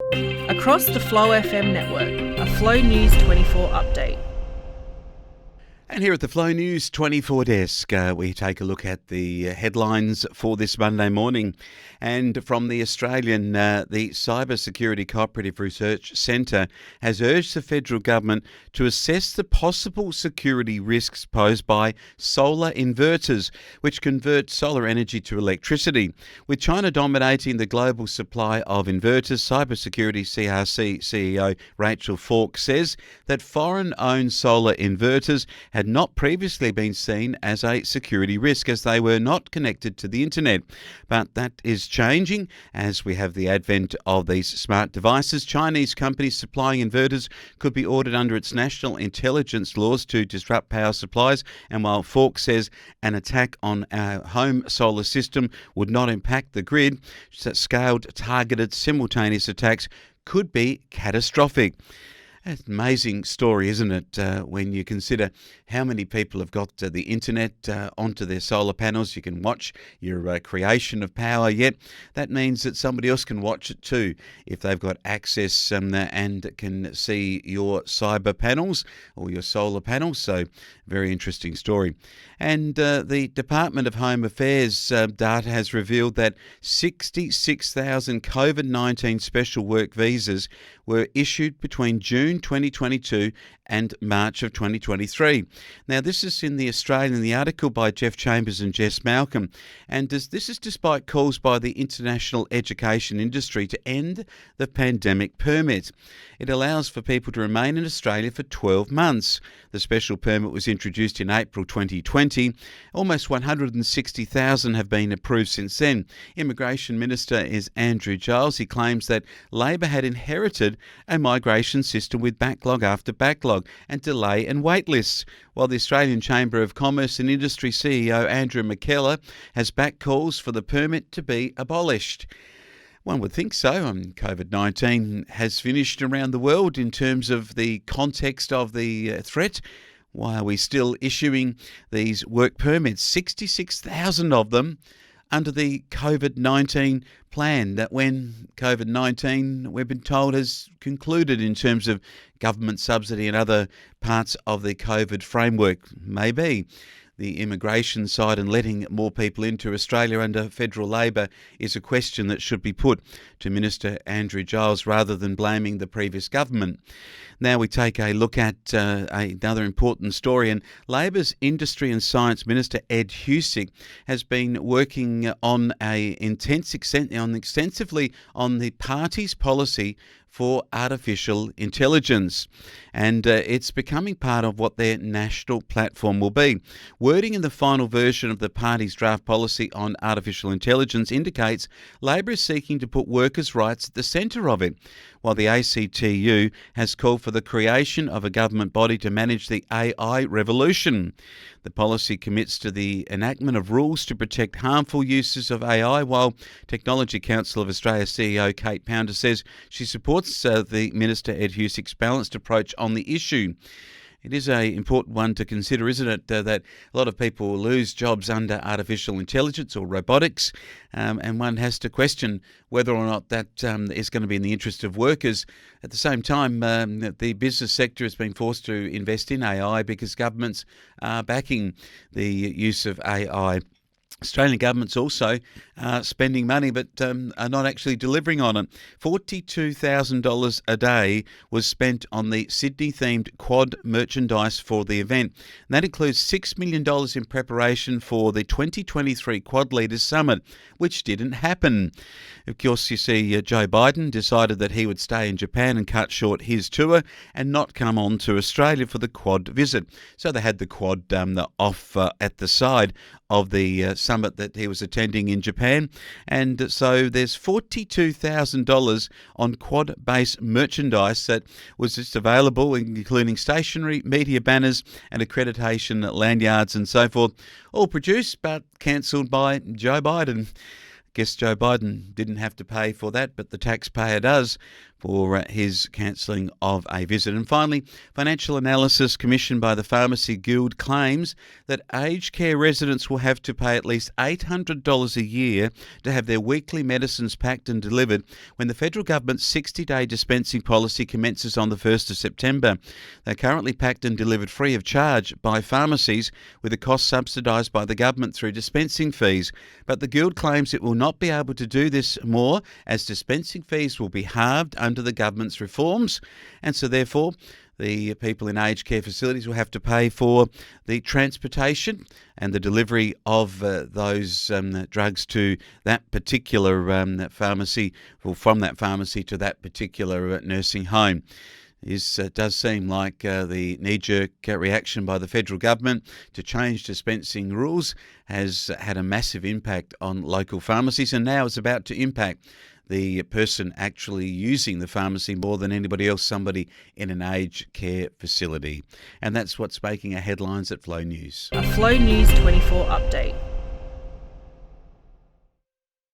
Across the Flow FM network, a Flow News 24 update. And here at the Flow News 24 desk, we take a look at the headlines for this Monday morning. And from the Australian, the Cyber Security Cooperative Research Centre has urged the federal government to assess the possible security risks posed by solar inverters, which convert solar energy to electricity. With China dominating the global supply of inverters, Cybersecurity CRC CEO Rachel Falk says that foreign-owned solar inverters had not previously been seen as a security risk as they were not connected to the internet. But that is changing as we have the advent of these smart devices. Chinese companies supplying inverters could be ordered under its national intelligence laws to disrupt power supplies. And while Falk says an attack on our home solar system would not impact the grid, scaled, targeted, simultaneous attacks could be catastrophic. It's an amazing story, isn't it, when you consider how many people have got the internet onto their solar panels. You can watch your creation of power, yet that means that somebody else can watch it too if they've got access and can see your cyber panels or your solar panels. So, very interesting story. And the Department of Home Affairs data has revealed that 66,000 COVID-19 special work visas were issued between June 2022 and March of 2023. Now, this is in the Australian, the article by Jeff Chambers and Jess Malcolm, and this is despite calls by the international education industry to end the pandemic permit. It allows for people to remain in Australia for 12 months. The special permit was introduced in April 2020. Almost 160,000 have been approved since then. Immigration Minister is Andrew Giles. He claims that Labor had inherited a migration system with backlog after backlog and delay and wait lists, while the Australian Chamber of Commerce and Industry CEO Andrew McKellar has backed calls for the permit to be abolished. One would think so. COVID-19 has finished around the world in terms of the context of the threat. Why are we still issuing these work permits? 66,000 of them under the COVID-19 plan, that when COVID-19, we've been told, has concluded in terms of government subsidy and other parts of the COVID framework. Maybe the immigration side and letting more people into Australia under federal Labor is a question that should be put to Minister Andrew Giles rather than blaming the previous government. Now we take a look at another important story, and Labor's Industry and Science Minister Ed Husic has been working on extensively on the party's policy for artificial intelligence, and it's becoming part of what their national platform will be. Wording in the final version of the party's draft policy on artificial intelligence indicates Labor is seeking to put workers' rights at the centre of it, while the ACTU has called for the creation of a government body to manage the AI revolution. The policy commits to the enactment of rules to protect harmful uses of AI, while Technology Council of Australia CEO Kate Pounder says she supports the Minister Ed Husic's balanced approach on the issue. It is an important one to consider, isn't it, that a lot of people lose jobs under artificial intelligence or robotics, and one has to question whether or not that is going to be in the interest of workers. At the same time, the business sector has been forced to invest in AI because governments are backing the use of AI. Australian government's also spending money but are not actually delivering on it. $42,000 a day was spent on the Sydney-themed quad merchandise for the event. And that includes $6 million in preparation for the 2023 Quad Leaders Summit, which didn't happen. Of course, you see, Joe Biden decided that he would stay in Japan and cut short his tour and not come on to Australia for the Quad visit. So they had the Quad off at the side of the summit that he was attending in Japan. And so there's $42,000 on Quad-based merchandise that was just available, including stationery, media banners and accreditation lanyards and so forth, all produced but cancelled by Joe Biden. Guess Joe Biden didn't have to pay for that, but the taxpayer does. for his cancelling of a visit. And finally, financial analysis commissioned by the Pharmacy Guild claims that aged care residents will have to pay at least $800 a year to have their weekly medicines packed and delivered when the federal government's 60-day dispensing policy commences on the 1st of September. They're currently packed and delivered free of charge by pharmacies, with the cost subsidised by the government through dispensing fees. But the Guild claims it will not be able to do this more, as dispensing fees will be halved under the government's reforms, and so therefore the people in aged care facilities will have to pay for the transportation and the delivery of those drugs to that particular pharmacy, or from that pharmacy to that particular nursing home. This does seem like the knee-jerk reaction by the federal government to change dispensing rules has had a massive impact on local pharmacies, and now is about to impact the person actually using the pharmacy more than anybody else, somebody in an aged care facility. And that's what's making our headlines at Flow News. A Flow News 24 update.